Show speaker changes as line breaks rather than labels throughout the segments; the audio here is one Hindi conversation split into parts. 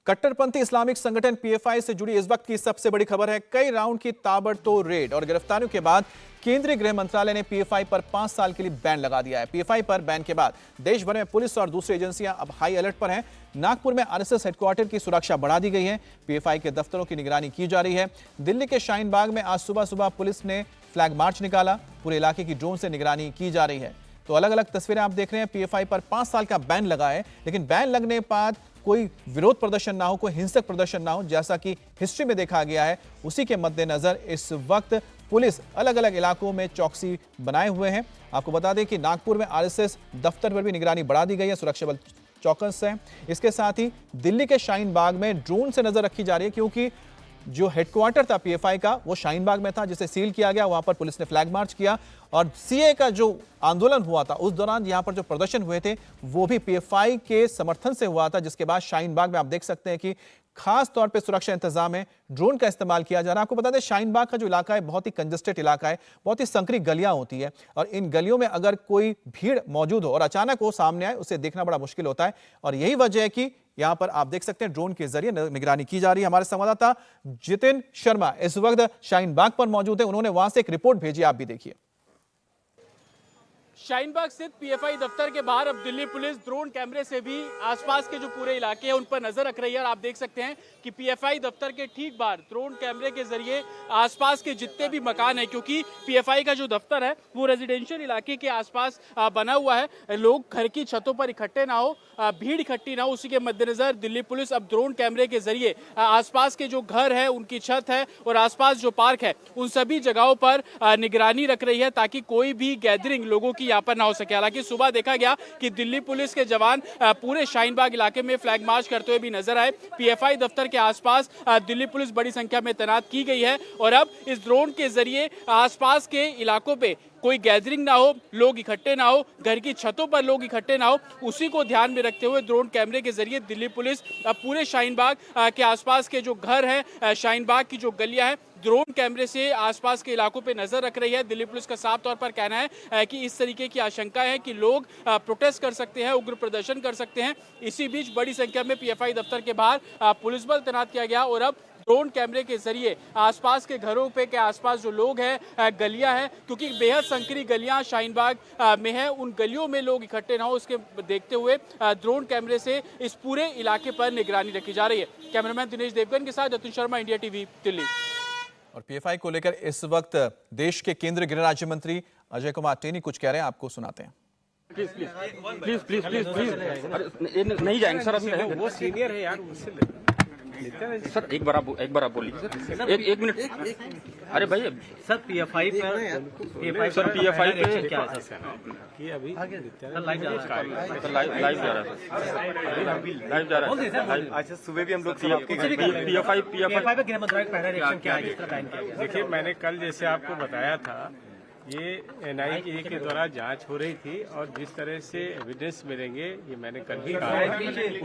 कट्टरपंथी इस्लामिक संगठन पीएफआई से जुड़ी इस वक्त की सबसे बड़ी खबर है। कई राउंड की ताबड़तोड़ रेड और गिरफ्तारियों के बाद केंद्रीय गृह मंत्रालय ने पीएफआई पर 5 साल के लिए बैन लगा दिया है। पीएफआई पर बैन के बाद देश भर में पुलिस और दूसरी एजेंसियां अब हाई अलर्ट पर हैं। नागपुर में आरएसएस हेडक्वार्टर की सुरक्षा बढ़ा दी गई है। पीएफआई के दफ्तरों की निगरानी की जा रही है। दिल्ली के शाहीन बाग में आज सुबह पुलिस ने फ्लैग मार्च निकाला। पूरे इलाके की ड्रोन से निगरानी की जा रही है। तो अलग अलग तस्वीरें आप देख रहे हैं। पीएफआई पर 5 साल का बैन लगा है, लेकिन बैन लगने के बाद कोई विरोध प्रदर्शन ना हो, कोई हिंसक प्रदर्शन ना हो, जैसा कि हिस्ट्री में देखा गया है। उसी के मद्देनजर इस वक्त पुलिस अलग अलग इलाकों में चौकसी बनाए हुए हैं। आपको बता दें कि नागपुर में आरएसएस दफ्तर पर भी निगरानी बढ़ा दी गई है। सुरक्षा बल चौकस है। इसके साथ ही दिल्ली के शाहीन बाग में ड्रोन से नजर रखी जा रही है, क्योंकि जो हेडक्वार्टर था पीएफआई का वो शाहीन बाग में था, जिसे सील किया गया। वहां पर पुलिस ने फ्लैग मार्च किया और सीए का जो आंदोलन हुआ था उस दौरान यहां पर जो प्रदर्शन हुए थे वो भी पीएफआई के समर्थन से हुआ था। जिसके बाद शाहीन बाग में आप देख सकते हैं कि खास तौर पे सुरक्षा इंतजाम में ड्रोन का इस्तेमाल किया जा रहा है। आपको बता दें शाहीन बाग का जो इलाका है बहुत ही कंजेस्टेड इलाका है, बहुत ही संकरी गलियां होती है और इन गलियों में अगर कोई भीड़ मौजूद हो और अचानक वो सामने आए उसे देखना बड़ा मुश्किल होता है। और यही वजह है कि यहां पर आप देख सकते हैं ड्रोन के जरिए निगरानी की जा रही है। हमारे संवाददाता जितिन शर्मा इस वक्त शाहीन बाग पर मौजूद है। उन्होंने वहां से एक रिपोर्ट भेजी, आप भी देखिए।
शाहीन बाग स्थित पीएफआई दफ्तर के बाहर अब दिल्ली पुलिस ड्रोन कैमरे से भी आसपास के जो पूरे इलाके हैं उन पर नजर रख रही है। और आप देख सकते हैं कि पीएफआई दफ्तर के ठीक बाहर ड्रोन कैमरे के जरिए आसपास के जितने भी मकान हैं, क्योंकि पीएफआई का जो दफ्तर है वो रेजिडेंशियल इलाके के आसपास बना हुआ है, लोग घर की छतों पर इकट्ठे ना हो, भीड़ इकट्ठी ना हो, उसी के मद्देनजर दिल्ली पुलिस अब ड्रोन कैमरे के जरिए आसपास के जो घर है, उनकी छत है और आसपास जो पार्क है, उन सभी जगहों पर निगरानी रख रही है ताकि कोई भी गैदरिंग लोगों की यहाँ पर ना हो सके। हालांकि सुबह देखा गया कि दिल्ली पुलिस के जवान पूरे शाहीन बाग इलाके में फ्लैग मार्च करते हुए भी नजर आए। पीएफआई दफ्तर के आसपास दिल्ली पुलिस बड़ी संख्या में तैनात की गई है और अब इस ड्रोन के जरिए आसपास के इलाकों पे कोई गैदरिंग ना हो, लोग इकट्ठे ना हो, घर की छतों पर लोग इकट्ठे ना हो, उसी को ध्यान में रखते हुए ड्रोन कैमरे के जरिए दिल्ली पुलिस पूरे शाहीन बाग के आसपास के जो घर हैं, शाहीन बाग की जो गलियां हैं, ड्रोन कैमरे से आसपास के इलाकों पे नजर रख रही है। दिल्ली पुलिस का साफ तौर पर कहना है कि इस तरीके की आशंका है कि लोग प्रोटेस्ट कर सकते हैं, उग्र प्रदर्शन कर सकते हैं। इसी बीच बड़ी संख्या में पीएफआई दफ्तर के बाहर पुलिस बल तैनात किया गया और अब ड्रोन कैमरे के जरिए आसपास के घरों पे के आसपास जो लोग हैं, गलियां हैं, क्योंकि बेहद संकरी गलियां शाहीन बाग में हैं, उन गलियों में लोग इकट्ठे ना हो, उसके देखते हुए ड्रोन कैमरे से इस पूरे इलाके पर निगरानी रखी जा रही है। कैमरामैन दिनेश देवगन के साथ जतिन शर्मा, इंडिया टीवी, दिल्ली।
और पीएफआई को लेकर इस वक्त देश के केंद्रीय गृह राज्य मंत्री अजय कुमार टेनी कुछ कह रहे हैं, आपको सुनाते हैं।
प्लीज नहीं जाएंगे सर, अभी वो सीनियर है यार, सर एक बार आप बोलिए सर, एक मिनट। अरे भाई
सर पीएफआई पे क्या है सर कि अभी लाइव जा रहा है।
अच्छा सुबह भी हम लोग
पीएफआई पे गृह मंत्रालय का पहला रिएक्शन क्या है, किस तरह बैन किया गया?
देखिए, मैंने कल जैसे आपको बताया था, ये एनआईए के द्वारा जांच हो रही थी और जिस तरह से एविडेंस मिलेंगे ये मैंने कल भी कहा,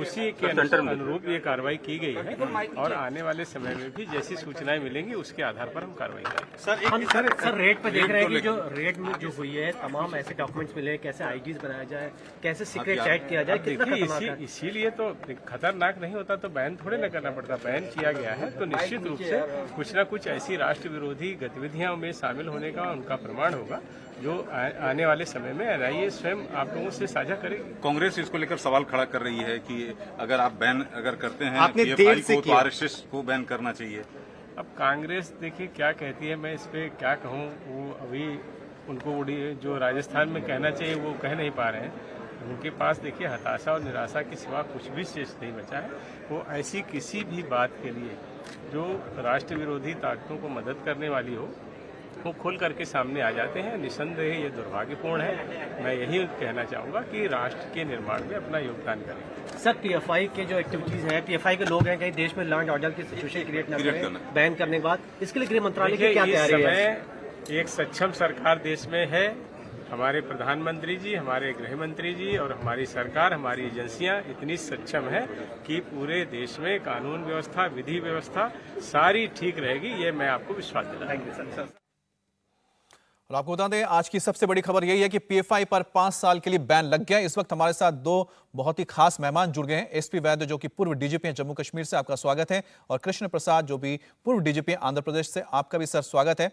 उसी के अनुरूप ये कार्रवाई की गई है और आने वाले समय में भी जैसी सूचनाएं मिलेंगी उसके आधार पर हम कार्रवाई करेंगे।
सर रेड पे देख रहे हैं कि जो रेड में जो हुई है तमाम ऐसे डॉक्यूमेंट्स मिले, कैसे आईडीज बनाया जाए, कैसे सीक्रेट चैट किया जाए,
देखिए इसीलिए तो खतरनाक नहीं होता तो बैन थोड़े न करना पड़ता। बैन किया गया है तो निश्चित रूप से कुछ न कुछ ऐसी राष्ट्र विरोधी गतिविधियों में शामिल होने का उनका प्रमाण होगा जो आने वाले समय में एनआईए स्वयं आप लोगों से साझा करेगी।
कांग्रेस इसको लेकर सवाल खड़ा कर रही है कि अगर आप बैन करते हैं
आपने देर से
तो आरएसएस को बैन करना चाहिए।
अब कांग्रेस देखिए क्या कहती है, मैं इस पे क्या कहूँ, वो अभी उनको जो राजस्थान में कहना चाहिए वो कह नहीं पा रहे हैं। उनके पास देखिए हताशा और निराशा के सिवा कुछ भी शेष नहीं बचा है। वो ऐसी किसी भी बात के लिए जो राष्ट्र विरोधी ताकतों को मदद करने वाली हो वो खुल करके सामने आ जाते हैं। निसंदेह ये दुर्भाग्यपूर्ण है। मैं यही कहना चाहूँगा कि राष्ट्र के निर्माण में अपना योगदान करें।
सर पीएफआई के जो एक्टिविटीज है, पीएफआई के लोग हैं कहीं देश में लॉ एंड ऑर्डर की सिचुएशन क्रिएट न करें बैन करने के बाद, इसके लिए गृह मंत्रालय की क्या तैयारी है?
एक सक्षम सरकार देश में है। हमारे प्रधानमंत्री जी, हमारे गृह मंत्री जी और हमारी सरकार, हमारी एजेंसियां इतनी सक्षम है कि पूरे देश में कानून व्यवस्था, विधि व्यवस्था सारी ठीक रहेगी, ये मैं आपको विश्वास दिलाता हूं।
और आपको बता दें आज की सबसे बड़ी खबर यही है कि पीएफआई पर 5 साल के लिए बैन लग गया। इस वक्त हमारे साथ दो बहुत ही खास मेहमान जुड़ गए हैं। एसपी वैद्य जो कि पूर्व डीजीपी हैं जम्मू कश्मीर से, आपका स्वागत है, और कृष्ण प्रसाद जो भी पूर्व डीजीपी आंध्र प्रदेश से, आपका भी सर स्वागत है।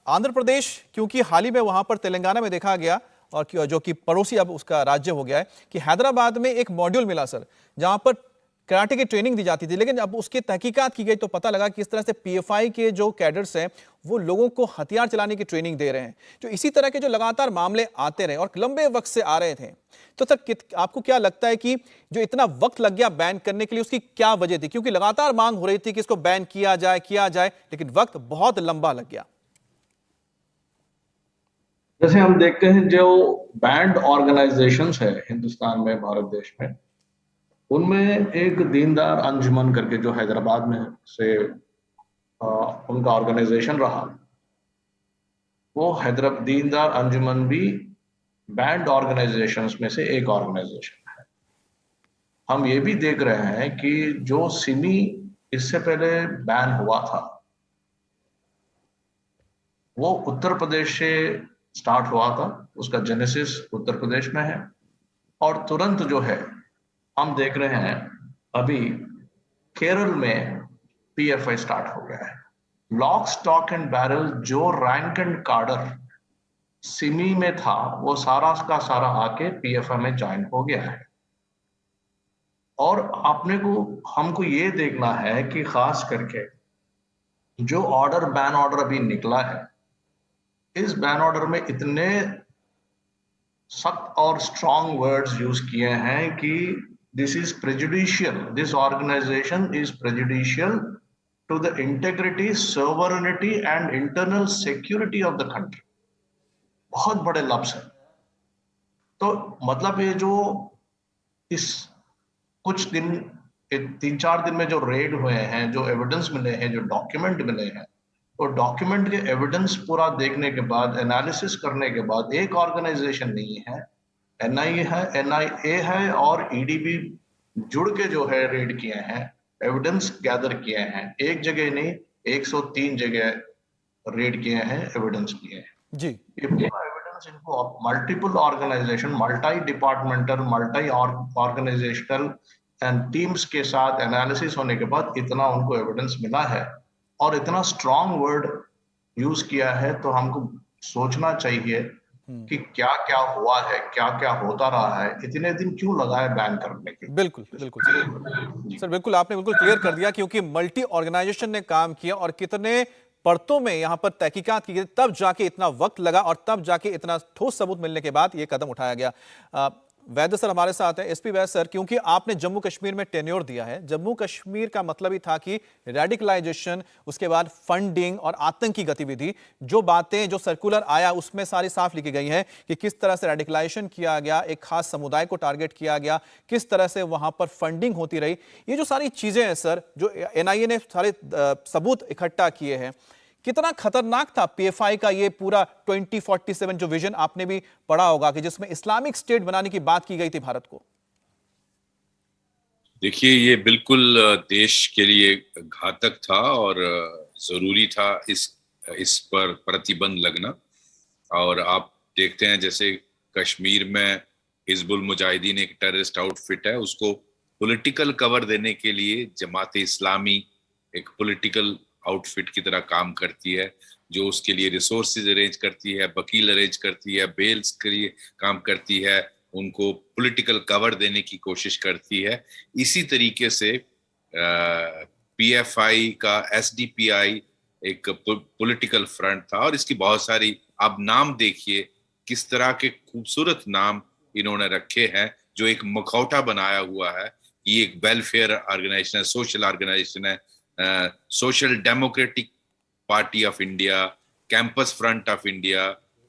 आंध्र प्रदेश क्योंकि हाल ही में वहां पर तेलंगाना में देखा गया और जो कि पड़ोसी अब उसका राज्य हो गया है कि हैदराबाद में एक मॉड्यूल मिला सर जहां पर कराटे की ट्रेनिंग दी जाती थी, लेकिन अब उसकी तहकीकात की गई तो पता लगा कि इस तरह से पीएफआई के जो कैडर्स हैं वो लोगों को हथियार चलाने की ट्रेनिंग दे रहे हैं। जो इसी तरह के जो लगातार मामले आते रहे और लंबे वक्त से आ रहे थे, तो सर आपको क्या लगता है कि जो इतना वक्त लग गया बैन करने के लिए उसकी क्या वजह थी? क्योंकि लगातार मांग हो रही थी कि इसको बैन किया जाए, लेकिन वक्त बहुत लंबा लग गया।
जैसे हम देखते हैं जो बैंड ऑर्गेनाइजेशंस है हिंदुस्तान में, भारत देश में, उनमें एक दीनदयाल अंजुमन करके जो हैदराबाद में से उनका ऑर्गेनाइजेशन रहा, वो दीनदयाल अंजुमन भी बैंड ऑर्गेनाइजेशंस में से एक ऑर्गेनाइजेशन है। हम ये भी देख रहे हैं कि जो सिमी इससे पहले बैन हुआ था वो उत्तर प्रदेश से स्टार्ट हुआ था, उसका जेनेसिस उत्तर प्रदेश में है, और तुरंत जो है हम देख रहे हैं अभी केरल में पीएफआई स्टार्ट हो गया है। लॉक स्टॉक एंड बैरल जो रैंक एंड कार्डर सिमी में था वो सारा का सारा आके पीएफआई में ज्वाइन हो गया है। और हमको ये देखना है कि खास करके जो बैन ऑर्डर अभी निकला है, इस बैन ऑर्डर में इतने सख्त और स्ट्रॉन्ग वर्ड्स यूज किए हैं कि this organization is prejudicial to the integrity, sovereignty and internal security of the country। बहुत बड़े लफ्ज है। तो मतलब ये जो इस कुछ दिन 3-4 दिन में जो रेड हुए हैं, जो एविडेंस मिले हैं, जो डॉक्यूमेंट मिले हैं, तो डॉक्यूमेंट के एविडेंस पूरा देखने के बाद, एनालिसिस करने के बाद, एक ऑर्गेनाइजेशन नहीं है, एनआईए है और ईडीबी जुड़ के जो है रेड किए हैं, एविडेंस गैदर किए हैं, एक जगह नहीं 103 जगह रेड किए हैं, एविडेंस किए हैं जी। ये पूरा एविडेंस इनको multiple organisation, multi departmental, multi organisational and teams के साथ एनालिसिस होने के बाद इतना उनको एविडेंस मिला है और इतना स्ट्रॉन्ग वर्ड यूज किया है, तो हमको सोचना चाहिए कि क्या क्या हुआ है, क्या क्या होता रहा है, इतने दिन क्यों लगा है बैन करने के।
बिल्कुल सर, बिल्कुल आपने बिल्कुल क्लियर कर दिया, क्योंकि मल्टी ऑर्गेनाइजेशन ने काम किया और कितने परतों में यहां पर तहकीकात की गई, तब जाके इतना वक्त लगा और तब जाके इतना ठोस सबूत मिलने के बाद यह कदम उठाया गया। वैद्य सर हमारे साथ है, एसपी वैद्य सर, क्योंकि आपने जम्मू कश्मीर में टेन्योर दिया है। जम्मू कश्मीर का मतलब ही था कि रेडिकलाइजेशन, उसके बाद फंडिंग और आतंकी गतिविधि, जो बातें जो सर्कुलर आया उसमें सारी साफ लिखी गई हैं कि किस तरह से रेडिकलाइजेशन किया गया, एक खास समुदाय को टारगेट किया गया, किस तरह से वहां पर फंडिंग होती रही। ये जो सारी चीजें हैं सर, जो एनआईए ने सारे सबूत इकट्ठा किए हैं, कितना खतरनाक था पीएफआई का ये पूरा 2047 जो विजन आपने भी पढ़ा होगा कि जिसमें इस्लामिक स्टेट बनाने की बात की गई थी भारत को।
देखिए, ये बिल्कुल देश के लिए घातक था और जरूरी था इस पर प्रतिबंध लगना। और आप देखते हैं जैसे कश्मीर में हिजबुल मुजाहिदीन एक टेररिस्ट आउटफिट है, उसको पॉलिटिकल कवर देने के लिए जमात इस्लामी एक पॉलिटिकल आउटफिट की तरह काम करती है, जो उसके लिए रिसोर्सेज अरेंज करती है, वकील अरेंज करती है, बेल्स के लिए काम करती है, उनको पॉलिटिकल कवर देने की कोशिश करती है। इसी तरीके से पीएफआई का एसडीपीआई एक पॉलिटिकल फ्रंट था और इसकी बहुत सारी, आप नाम देखिए किस तरह के खूबसूरत नाम इन्होंने रखे हैं, जो एक मुखौटा बनाया हुआ है। ये एक वेलफेयर ऑर्गेनाइजेशन है, सोशल ऑर्गेनाइजेशन है, social democratic party of India, campus front of India,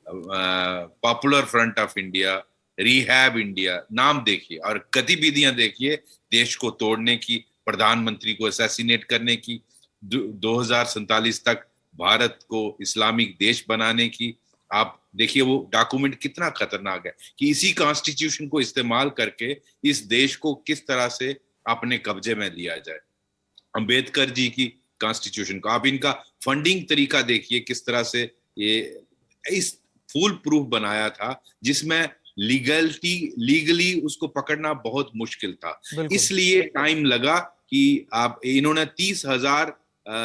popular front of India, rehab India, नाम देखिए और गतिविधियां देखिए देश को तोड़ने की, प्रधानमंत्री को असैसिनेट करने की, 2047 तक भारत को इस्लामिक देश बनाने की। आप देखिए वो डॉक्यूमेंट कितना खतरनाक है कि इसी कॉन्स्टिट्यूशन को इस्तेमाल करके इस देश को किस तरह से अपने कब्जे में लिया जाए। अंबेडकर जी की कॉन्स्टिट्यूशन को आप, इनका फंडिंग तरीका देखिए किस तरह से ये इस फुल प्रूफ बनाया था जिसमें लीगली उसको पकड़ना बहुत मुश्किल था। इसलिए टाइम लगा कि इन्होंने 30,000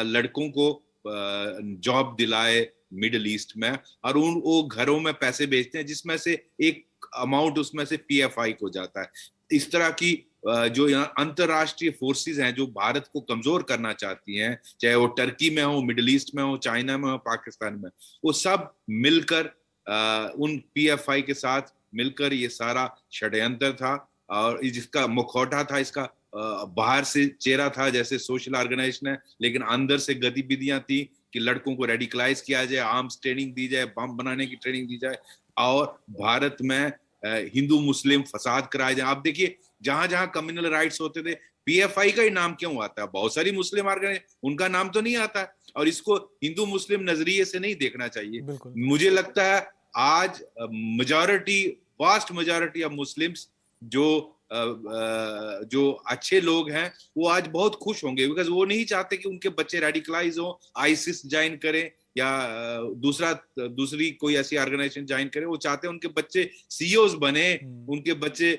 लड़कों को जॉब दिलाए मिडिल ईस्ट में, और वो घरों में पैसे भेजते हैं जिसमें से एक अमाउंट उसमें से पीएफआई को जाता है। इस तरह की जो अंतरराष्ट्रीय फोर्सेस हैं जो भारत को कमजोर करना चाहती हैं, चाहे वो टर्की में हो, मिडिल ईस्ट में हो, चाइना में हो, पाकिस्तान में, वो सब मिलकर उन पीएफआई के साथ मिलकर ये सारा षड्यंत्र था, और जिसका मुखौटा था, इसका बाहर से चेहरा था जैसे सोशल ऑर्गेनाइजेशन है, लेकिन अंदर से गतिविधियां थी कि लड़कों को रेडिकलाइज किया जाए, आर्म्स ट्रेनिंग दी जाए, बम बनाने की ट्रेनिंग दी जाए, और भारत में हिंदू मुस्लिम फसाद कराए जाए। आप देखिए जहां जहां कम्युनल राइट्स होते थे, पीएफआई का ही नाम क्यों आता है? बहुत सारी मुस्लिम ऑर्गेनाइजेशन, उनका नाम तो नहीं आता है, और इसको हिंदू मुस्लिम नजरिए से नहीं देखना चाहिए। मुझे लगता है आज वास्ट मेजॉरिटी ऑफ मुस्लिम्स जो अच्छे लोग हैं वो आज बहुत खुश होंगे, बिकॉज वो नहीं चाहते कि उनके बच्चे रेडिकलाइज हो, आईसिस ज्वाइन करें या दूसरी कोई ऐसी ऑर्गेनाइजेशन ज्वाइन करें। वो चाहते हैं उनके बच्चे सीईओज बने, उनके बच्चे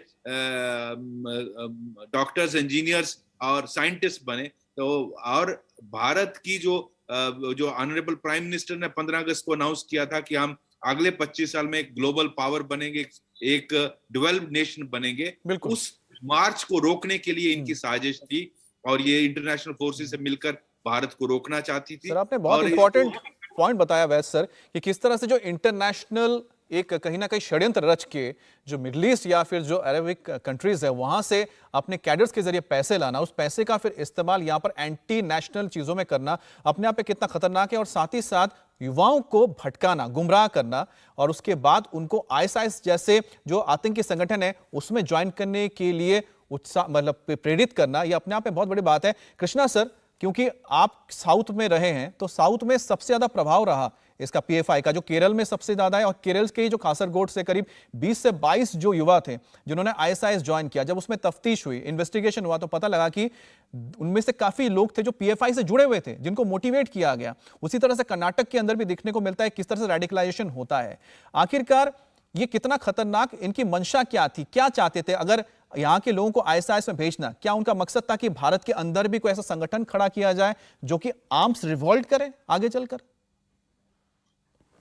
डॉक्टर्स, इंजीनियर्स और साइंटिस्ट बने। तो और भारत की जो ऑनरेबल प्राइम मिनिस्टर ने 15 अगस्त को अनाउंस किया था कि हम अगले 25 साल में एक ग्लोबल पावर बनेंगे, एक डेवलप्ड नेशन बनेंगे, उस मार्च को रोकने के लिए इनकी साजिश थी, और ये इंटरनेशनल फोर्सेस से मिलकर भारत को रोकना चाहती थी।
सर आपने बहुत इंपॉर्टेंट पॉइंट बताया वैसे सर, कि किस तरह से जो इंटरनेशनल एक कहीं ना कहीं षड्यंत्र रच के जो मिडिल ईस्ट या फिर जो अरेबिक कंट्रीज है वहां से अपने कैडर्स के जरिए पैसे लाना, उस पैसे का फिर इस्तेमाल यहाँ पर एंटी नेशनल चीजों में करना अपने आप पे कितना खतरनाक है, और साथ ही साथ युवाओं को भटकाना, गुमराह करना, और उसके बाद उनको आईएसआईएस जैसे जो आतंकी संगठन है उसमें ज्वाइन करने के लिए उत्साह मतलब प्रेरित करना, यह अपने आप में बहुत बड़ी बात है। कृष्णा सर, क्योंकि आप साउथ में रहे हैं, तो साउथ में सबसे ज्यादा प्रभाव रहा इसका पीएफआई का, जो केरल में सबसे ज्यादा है, और केरल के जो कासरगोड से करीब 20 से 22 जो युवा थे जिन्होंने आईएसआईएस ज्वाइन किया, जब उसमें तफ्तीश हुई, इन्वेस्टिगेशन हुआ, तो पता लगा कि उनमें से काफी लोग थे जो पीएफआई से जुड़े हुए थे, जिनको मोटिवेट किया गया। उसी तरह से कर्नाटक के अंदर भी देखने को मिलता है किस तरह से रेडिकलाइजेशन होता है। आखिरकार ये कितना खतरनाक, इनकी मंशा क्या थी, क्या चाहते थे? अगर यहाँ के लोगों को आईएसआईएस में भेजना, क्या उनका मकसद था कि भारत के अंदर भी कोई ऐसा संगठन खड़ा किया जाए जो कि आर्म्स रिवॉल्ट करे आगे चलकर?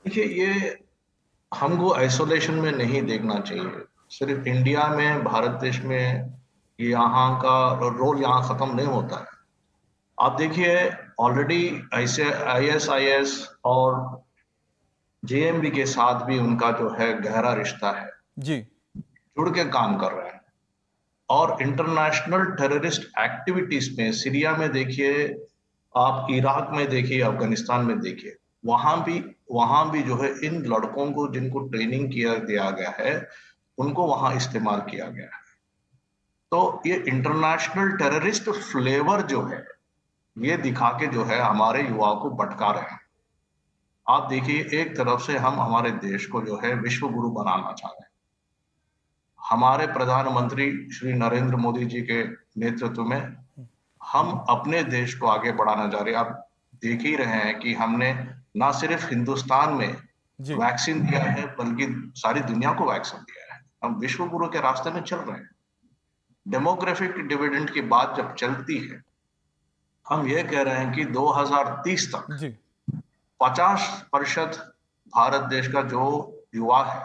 देखिए, ये हमको आइसोलेशन में नहीं देखना चाहिए। सिर्फ इंडिया में, भारत देश में यहाँ का रोल यहाँ खत्म नहीं होता है। आप देखिए, ऑलरेडी आईएसआईएस और जेएमबी के साथ भी उनका जो है गहरा रिश्ता है
जी,
जुड़ के काम कर रहे हैं। और इंटरनेशनल टेररिस्ट एक्टिविटीज में, सीरिया में देखिए, आप इराक में देखिए, अफगानिस्तान में देखिए, वहां भी जो है इन लड़कों को जिनको ट्रेनिंग दिया गया है उनको वहां इस्तेमाल किया गया है। तो ये इंटरनेशनल टेररिस्ट फ्लेवर जो है ये दिखा के जो है हमारे युवाओं को भटका रहे हैं। आप देखिए, एक तरफ से हम हमारे देश को जो है विश्व गुरु बनाना चाह रहे हैं। हमारे प्रधानमंत्री श्री नरेंद्र मोदी जी के नेतृत्व में हम अपने देश को आगे बढ़ाना चाह रहे हैं। आप देख ही रहे हैं कि हमने ना सिर्फ हिंदुस्तान में वैक्सीन दिया है, बल्कि सारी दुनिया को वैक्सीन दिया है। हम विश्व गुरु के रास्ते में चल रहे हैं। डेमोग्राफिक डिविडेंड की बात जब चलती है, हम ये कह रहे हैं कि 2030 तक 50% भारत देश का जो युवा है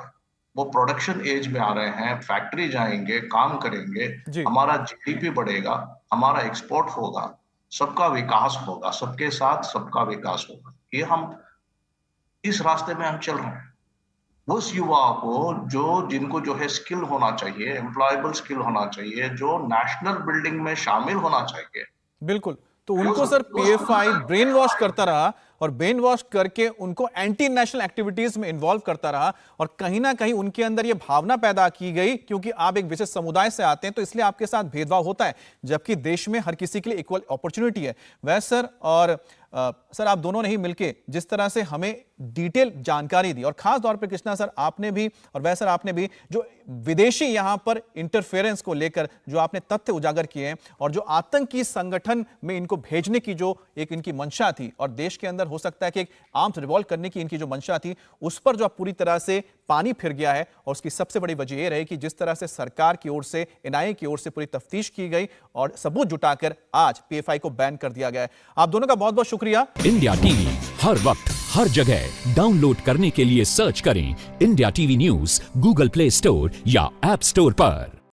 वो प्रोडक्शन एज में आ रहे हैं, फैक्ट्री जाएंगे, काम करेंगे, हमारा जीडीपी बढ़ेगा, हमारा एक्सपोर्ट होगा, सबका विकास होगा, सबके साथ सबका विकास होगा। ये हम इस रास्ते में हम चल रहे हैं। उस युवा को जिनको जो है स्किल होना चाहिए, एम्प्लॉयबल स्किल होना चाहिए, जो नेशनल बिल्डिंग में शामिल होना चाहिए,
बिल्कुल, तो उनको सर पीएफआई ब्रेन वॉश करता रहा, और ब्रेन वॉश करके उनको एंटी नेशनल एक्टिविटीज में इन्वॉल्व करता रहा, और कहीं ना कहीं उनके अंदर यह भावना पैदा की गई, क्योंकि आप एक विशेष समुदाय से आते हैं तो इसलिए आपके साथ भेदभाव होता है, जबकि देश में हर किसी के लिए इक्वल अपॉर्चुनिटी है। वैसे सर, और सर आप दोनों ने ही मिलके जिस तरह से हमें डिटेल जानकारी दी, और खास तौर पर कृष्णा सर आपने भी और वैसे सर आपने भी जो विदेशी यहां पर इंटरफेरेंस को लेकर जो आपने तथ्य उजागर किए हैं, और जो आतंकी संगठन में इनको भेजने की जो एक इनकी मंशा थी और देश के अंदर हो सकता है कि एक आर्म्स रिवॉल्व करने की इनकी जो मंशा थी उस पर जो अब पूरी तरह से पानी फिर गया है। और उसकी सबसे बड़ी वजह यह रही कि जिस तरह से सरकार की ओर से, एनआईए की ओर से पूरी तफ्तीश की गई और सबूत जुटाकर आज पीएफआई को बैन कर दिया गया है। आप दोनों का बहुत बहुत शुक्रिया।
इंडिया टीवी हर वक्त हर जगह डाउनलोड करने के लिए सर्च करें India TV news Google play store या ऐप स्टोर पर।